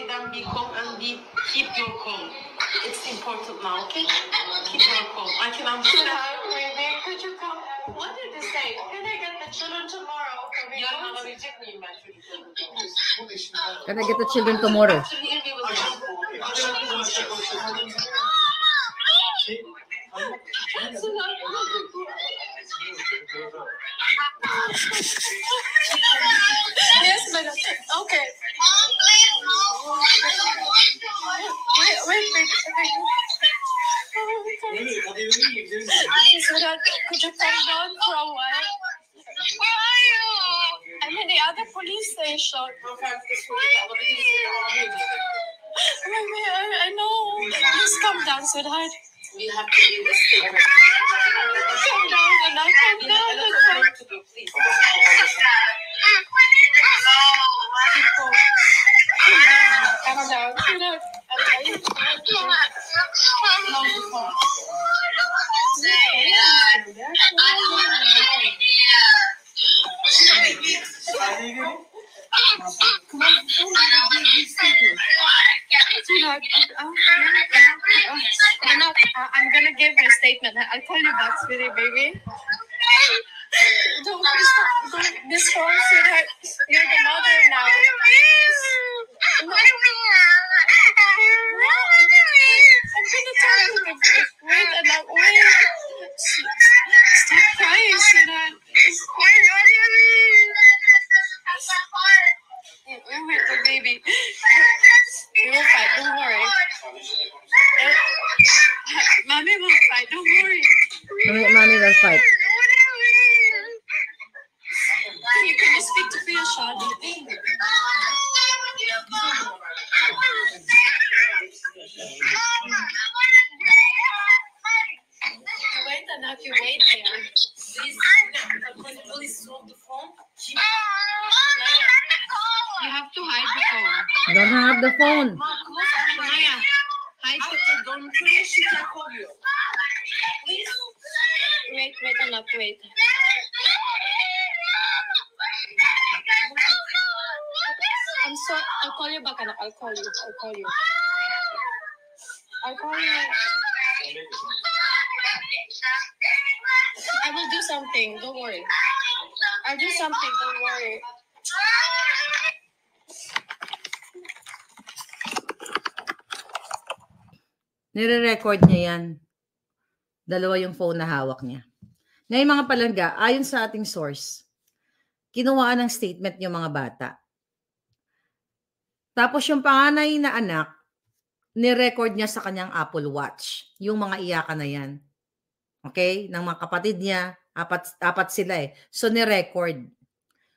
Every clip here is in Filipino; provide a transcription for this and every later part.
make them be calm and keep your calm. It's important now, okay? Keep your calm. I can understand. Baby, could you come? What did you say? Can I get the children tomorrow? Yarın alabilecek miyim ben çocuklarımı? Can I get the children tomorrow? After here we will Yes, madam. Okay. Wait. Sweetheart, could you come down for a while? Where are you? I'm in the other police station. Baby, I know. Please come down, sweetheart. We have to do this thing. Come down, and I come down. To do, please. Come down, sweetheart. Sweetheart, I'm gonna give you a statement. I'll call you back, sweetie, baby. Don't this phone, sweetheart. You're the mother now. I'm gonna tell you the wait and now wait. Stop crying, sweetheart. Wait, baby. We will fight. Don't worry. Mommy will fight. Don't worry. Mommy will fight. Can you speak to Pia Sean? Wait, Anak, you wait there. Please, when the police solve the phone, You have to hide the phone. Don't hang up the phone. Maya, hide the phone. don't finish, she can call you. Please. Wait, Anak, wait. I'm sorry. I'll call you back, Anak. I'll call you. I will do something. Don't worry. I'll do something. Don't worry. Nire-record niya yan. Dalawa yung phone na hawak niya. Ngayon mga palangga, ayon sa ating source, kinuhaan ng statement yung mga bata. Tapos yung panganay na anak, ni-record niya sa kanyang Apple Watch. Yung mga iyakan na yan. Okay? Ng mga kapatid niya, apat sila eh. So ni-record.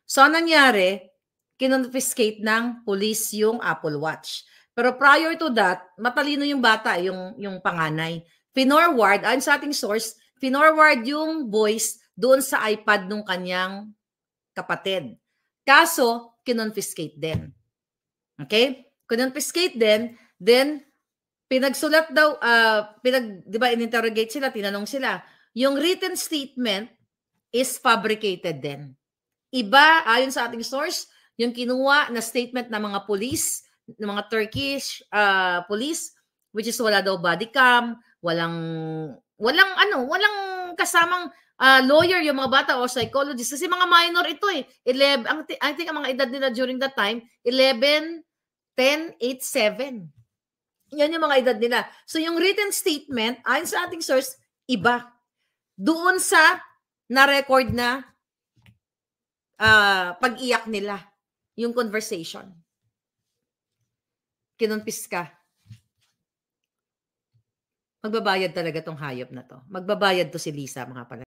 So anong nangyari? Kinonfiscate ng police yung Apple Watch. Pero prior to that, matalino yung bata, yung panganay. Finorward, ayon sa ating source, finorward yung voice doon sa iPad nung kanyang kapatid. Kaso, kinonfiscate din. Okay? Kinonfiscate din, then pinagsulat daw, di ba, in-interrogate sila, tinanong sila. Yung written statement is fabricated din. Iba, ayon sa ating source, yung kinuha na statement ng mga police, ng mga Turkish police, which is wala daw body cam, walang kasamang lawyer yung mga bata o psychologist kasi mga minor ito eh. 11, I think ang mga edad nila during that time 11, 10, 8, 7. Yan yung mga edad nila. So yung written statement ayon sa ating source iba doon sa na-record na pag-iyak nila yung conversation. Kinonfis ka. Magbabayad talaga tong hayop na to. Magbabayad to si Lisa, mga pala.